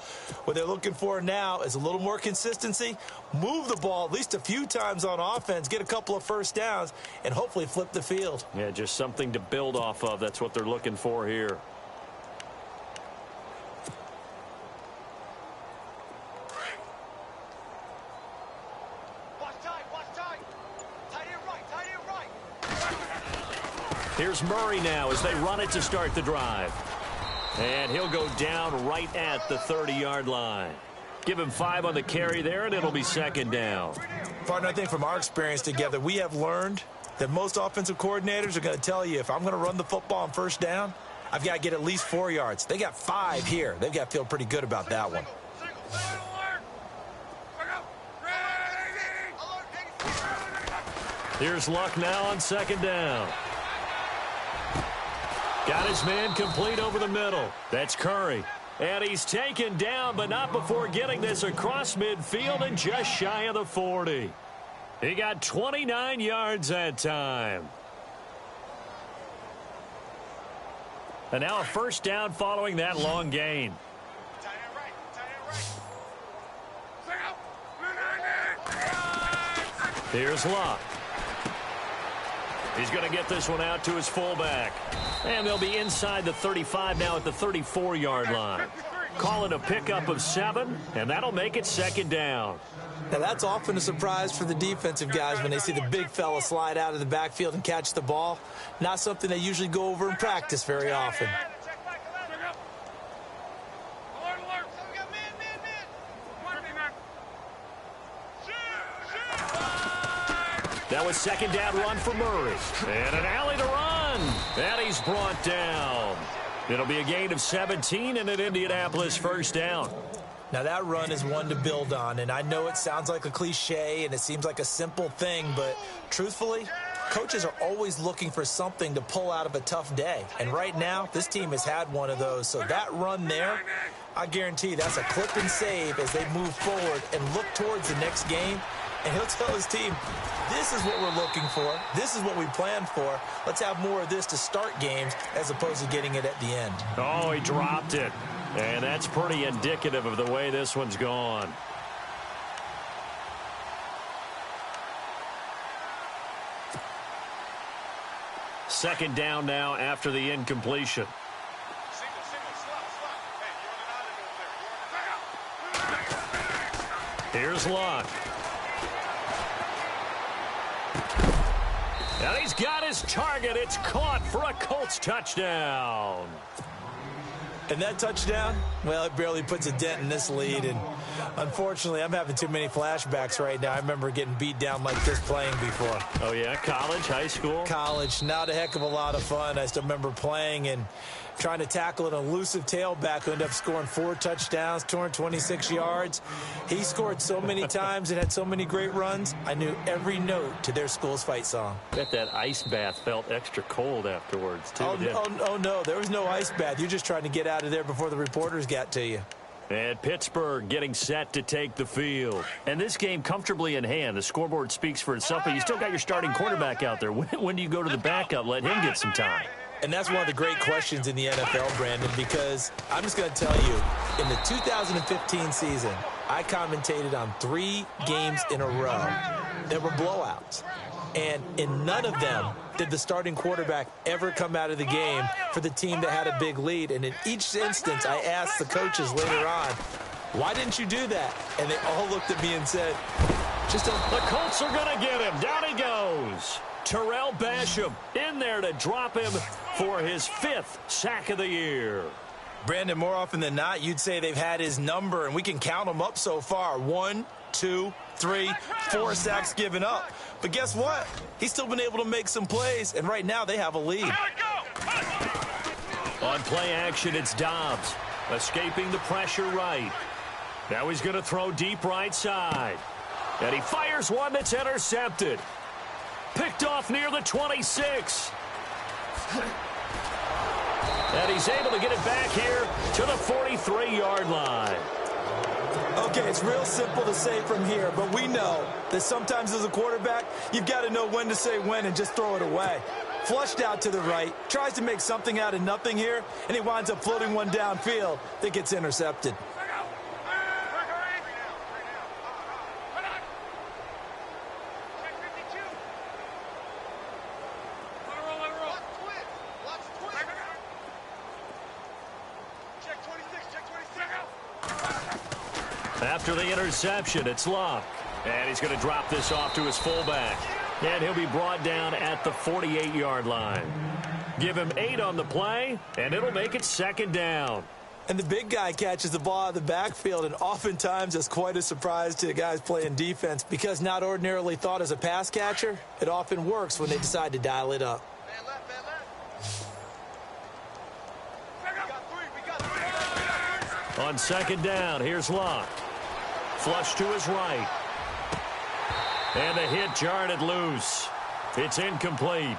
What they're looking for now is a little more consistency, move the ball at least a few times on offense, get a couple of first downs, and hopefully flip the field. Yeah, just something to build off of. That's what they're looking for here. Here's Murray now as they run it to start the drive. And he'll go down right at the 30-yard line. Give him 5 on the carry there, and it'll be 2nd down. Partner, I think from our experience together, we have learned that most offensive coordinators are going to tell you, if I'm going to run the football on first down, I've got to get at least 4 yards. They got 5 here. They've got to feel pretty good about that one. Here's Luck now on 2nd down. Got his man complete over the middle. That's Curry. And he's taken down, but not before getting this across midfield and just shy of the 40. He got 29 yards that time. And now a first down following that long gain. Here's Luck. He's going to get this one out to his fullback. And they'll be inside the 35 now at the 34-yard line. Call it a pickup of 7, and that'll make it 2nd down. Now, that's often a surprise for the defensive guys when they see the big fella slide out of the backfield and catch the ball. Not something they usually go over in practice very often. That was 2nd down run for Murray. And an alley to run. And he's brought down. It'll be a gain of 17 and an Indianapolis first down. Now, that run is one to build on, and I know it sounds like a cliche and it seems like a simple thing, but truthfully, coaches are always looking for something to pull out of a tough day. And right now, this team has had one of those. So that run there, I guarantee that's a clip and save as they move forward and look towards the next game. And he'll tell his team, this is what we're looking for. This is what we planned for. Let's have more of this to start games as opposed to getting it at the end. Oh, he dropped it. And that's pretty indicative of the way this one's gone. Second down now after the incompletion. Here's Luck. And he's got his target. It's caught for a Colts touchdown. And that touchdown, well, it barely puts a dent in this lead. And Unfortunately, I'm having too many flashbacks right now. I remember getting beat down like this playing before. Oh, yeah? College, high school? College, not a heck of a lot of fun. I still remember playing and trying to tackle an elusive tailback who ended up scoring 4 touchdowns, 226 yards. He scored so many times and had so many great runs, I knew every note to their school's fight song. Bet that ice bath felt extra cold afterwards, too. Oh, no, there was no ice bath. You're just trying to get out of there before the reporters got to you. And Pittsburgh getting set to take the field. And this game comfortably in hand. The scoreboard speaks for itself, but you still got your starting quarterback out there. When do you go to the backup? Let him get some time. And that's one of the great questions in the NFL, Brandon, because I'm just going to tell you, in the 2015 season, I commentated on 3 games in a row that were blowouts. And in none of them did the starting quarterback ever come out of the game for the team that had a big lead. And in each instance, I asked the coaches later on, why didn't you do that? And they all looked at me and said, just don't. The Colts are going to get him. Down he goes. Terrell Basham in there to drop him for his 5th sack of the year. Brandon, more often than not, you'd say they've had his number, and we can count them up so far. 1, 2, 3, 4 sacks given up. But guess what? He's still been able to make some plays, and right now they have a lead. On play action, it's Dobbs, escaping the pressure right. Now he's going to throw deep right side. And he fires one that's intercepted. Picked off near the 26. And he's able to get it back here to the 43-yard line. Okay, it's real simple to say from here, but we know that sometimes as a quarterback, you've got to know when to say when and just throw it away. Flushed out to the right, tries to make something out of nothing here, and he winds up floating one downfield that gets intercepted. After the interception, it's Luck. And he's going to drop this off to his fullback. And he'll be brought down at the 48-yard line. Give him 8 on the play, and it'll make it 2nd down. And the big guy catches the ball out of the backfield, and oftentimes it's quite a surprise to the guys playing defense because not ordinarily thought as a pass catcher, it often works when they decide to dial it up. On 2nd down, here's Luck. Flush to his right. And the hit jarred it loose. It's incomplete.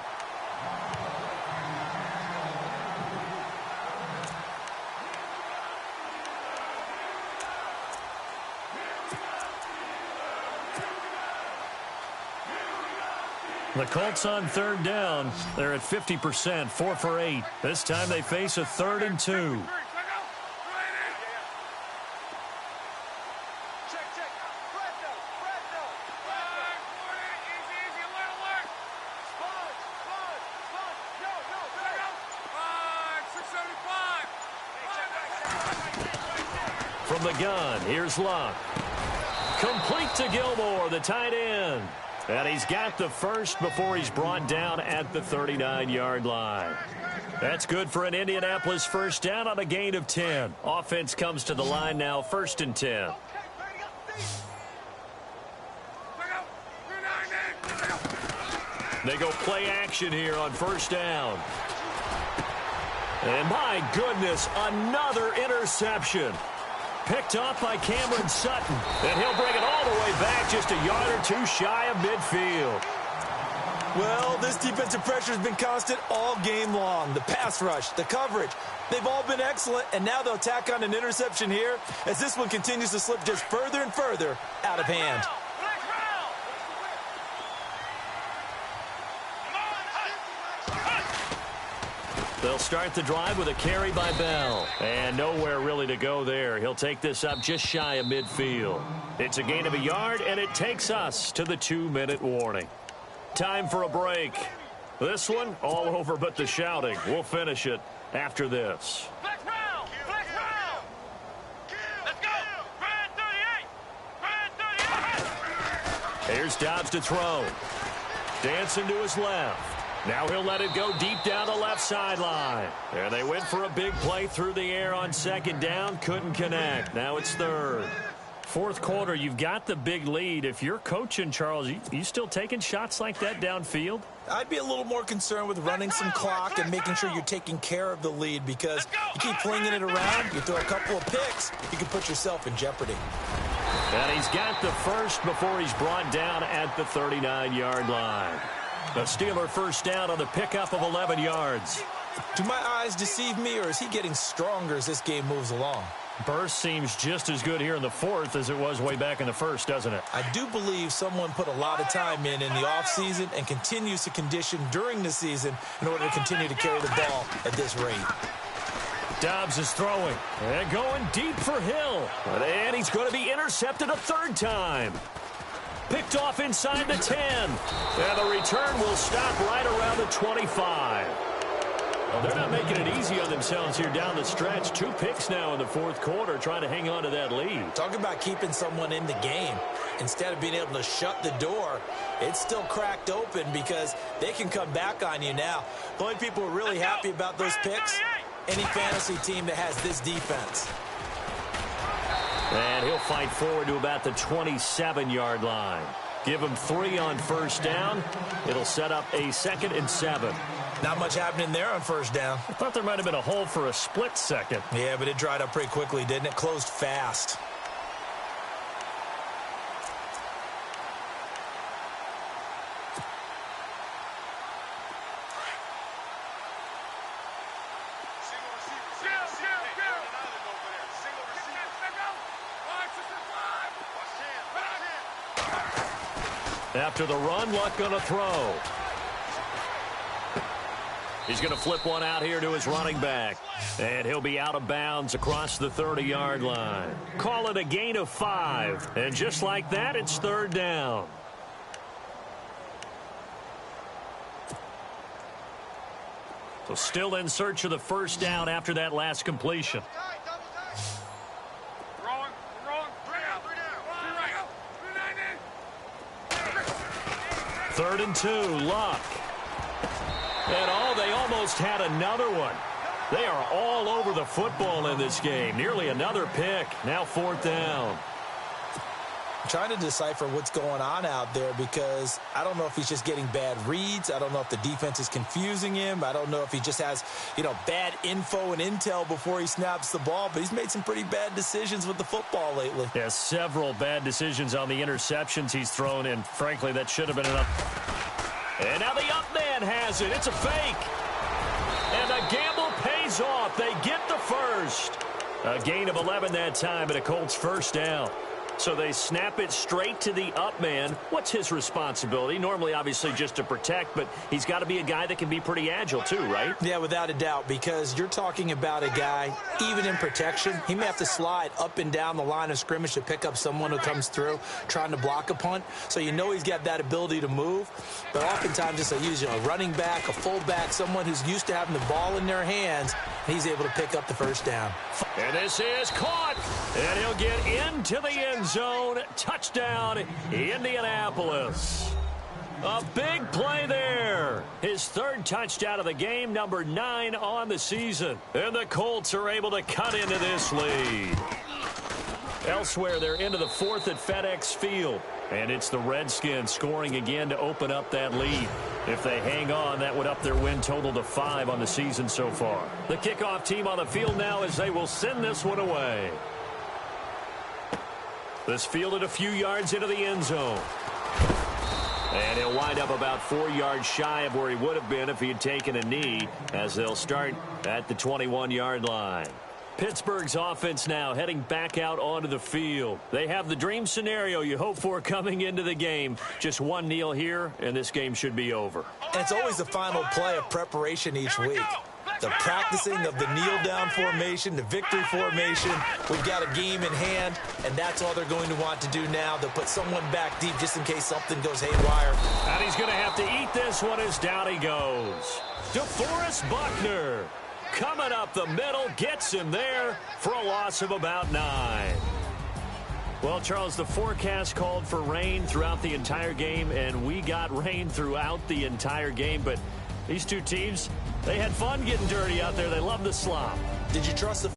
The Colts on 3rd down. They're at 50%, 4 for 8. This time they face a 3rd and 2. From the gun, here's Luck. Complete to Gilmore, the tight end. And he's got the first before he's brought down at the 39-yard line. That's good for an Indianapolis first down on a gain of 10. Offense comes to the line now, 1st and 10. They go play action here on 1st down. And my goodness, another interception. Picked off by Cameron Sutton. And he'll bring it all the way back just a yard or 2 shy of midfield. Well, this defensive pressure has been constant all game long. The pass rush, the coverage, they've all been excellent, and now they'll tack on an interception here as this one continues to slip just further and further out of hand. They'll start the drive with a carry by Bell. And nowhere really to go there. He'll take this up just shy of midfield. It's a gain of a yard, and it takes us to the 2-minute warning. Time for a break. This one, all over but the shouting. We'll finish it after this. Here's Dobbs to throw. Dancing to his left. Now he'll let it go deep down the left sideline. There they went for a big play through the air on 2nd down. Couldn't connect. Now it's 3rd. Fourth quarter, you've got the big lead. If you're coaching, Charles, you still taking shots like that downfield? I'd be a little more concerned with running some clock and making sure you're taking care of the lead, because you keep flinging it around, you throw a couple of picks, you can put yourself in jeopardy. And he's got the first before he's brought down at the 39-yard line. The Steeler first down on the pickup of 11 yards. Do my eyes deceive me, or is he getting stronger as this game moves along? Burst seems just as good here in the fourth as it was way back in the first, doesn't it? I do believe someone put a lot of time in the offseason and continues to condition during the season in order to continue to carry the ball at this rate. Dobbs is throwing and going deep for Hill. And he's going to be intercepted a third time. Picked off inside the 10. And the return will stop right around the 25. Well, they're not making it easy on themselves here down the stretch. 2 picks now in the fourth quarter, trying to hang on to that lead. Talk about keeping someone in the game. Instead of being able to shut the door, it's still cracked open because they can come back on you now. The only people who are really happy about those picks, any fantasy team that has this defense. And he'll fight forward to about the 27-yard line. Give him 3 on first down. It'll set up a 2nd and 7. Not much happening there on first down. I thought there might have been a hole for a split second. Yeah, but it dried up pretty quickly, didn't it? Closed fast. After the run, Luck going to throw. He's going to flip one out here to his running back. And he'll be out of bounds across the 30-yard line. Call it a gain of 5. And just like that, it's third down. So still in search of the first down after that last completion. Third and 2, Luck. And they almost had another one. They are all over the football in this game. Nearly another pick. Now fourth down. I'm trying to decipher what's going on out there, because I don't know if he's just getting bad reads. I don't know if the defense is confusing him. I don't know if he just has, bad info and intel before he snaps the ball. But he's made some pretty bad decisions with the football lately. Yeah, several bad decisions on the interceptions he's thrown, and frankly, that should have been enough. And now the up man has it. It's a fake. And the gamble pays off. They get the first. A gain of 11 that time, and a Colts first down. So they snap it straight to the up man. What's his responsibility? Normally, obviously, just to protect, but he's got to be a guy that can be pretty agile too, right? Yeah, without a doubt, because you're talking about a guy, even in protection, he may have to slide up and down the line of scrimmage to pick up someone who comes through trying to block a punt. So he's got that ability to move. But oftentimes, it's a running back, a fullback, someone who's used to having the ball in their hands, and he's able to pick up the first down. And this is caught. And he'll get into the end zone. Touchdown, Indianapolis. A big play there. His third touchdown of the game, number 9 on the season. And the Colts are able to cut into this lead. Elsewhere, they're into the fourth at FedEx Field. And it's the Redskins scoring again to open up that lead. If they hang on, that would up their win total to 5 on the season so far. The kickoff team on the field now as they will send this one away. This fielded a few yards into the end zone. And he'll wind up about 4 yards shy of where he would have been if he had taken a knee, as they'll start at the 21-yard line. Pittsburgh's offense now heading back out onto the field. They have the dream scenario you hope for coming into the game. Just one kneel here, and this game should be over. And it's always the final play of preparation each week. The practicing of the kneel-down formation, the victory formation. We've got a game in hand, and that's all they're going to want to do now. They'll put someone back deep just in case something goes haywire. And he's going to have to eat this one as down he goes. DeForest Buckner coming up the middle, gets him there for a loss of about 9. Well, Charles, the forecast called for rain throughout the entire game, and we got rain throughout the entire game. But these two teams, they had fun getting dirty out there. They love the slop. Did you trust the